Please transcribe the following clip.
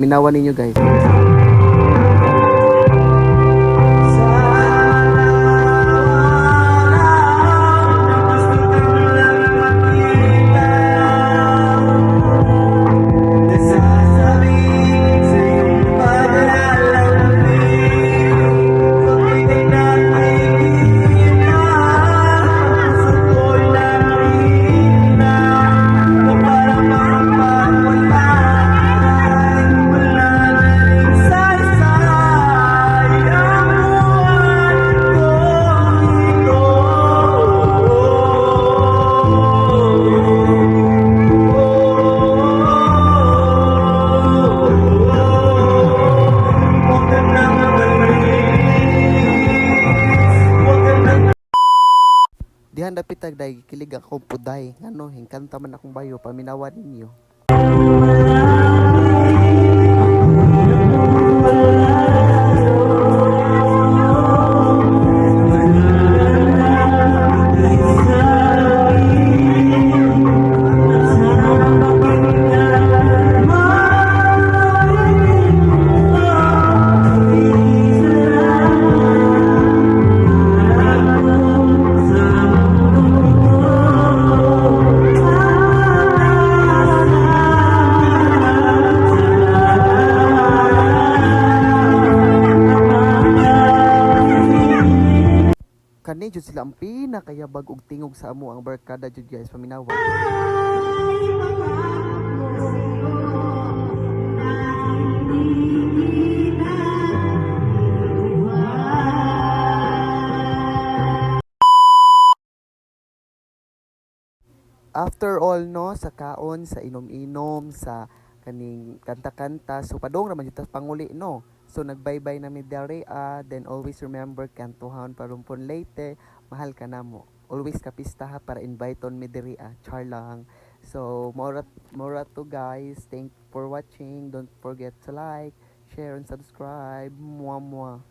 Minawan ninyo guys. Dihan dapit day kilig ako puday ngano hingkanta man akong bayo paminawan ninyo. Kani jud sila ang pinakayabag og tingog sa amo ang barkada jud guys paminawan. After all no sa kaon sa inom-inom sa kaning kanta-kanta so padong raman jud ta panguli no. So nagbaybay na mi dere then always remember kantuhon parumpon late mahal ka namo. Always kapista ha para invite on mi dere char lang. So mora to guys. Thank for watching. Don't forget to like, share and subscribe. Mwah mwah.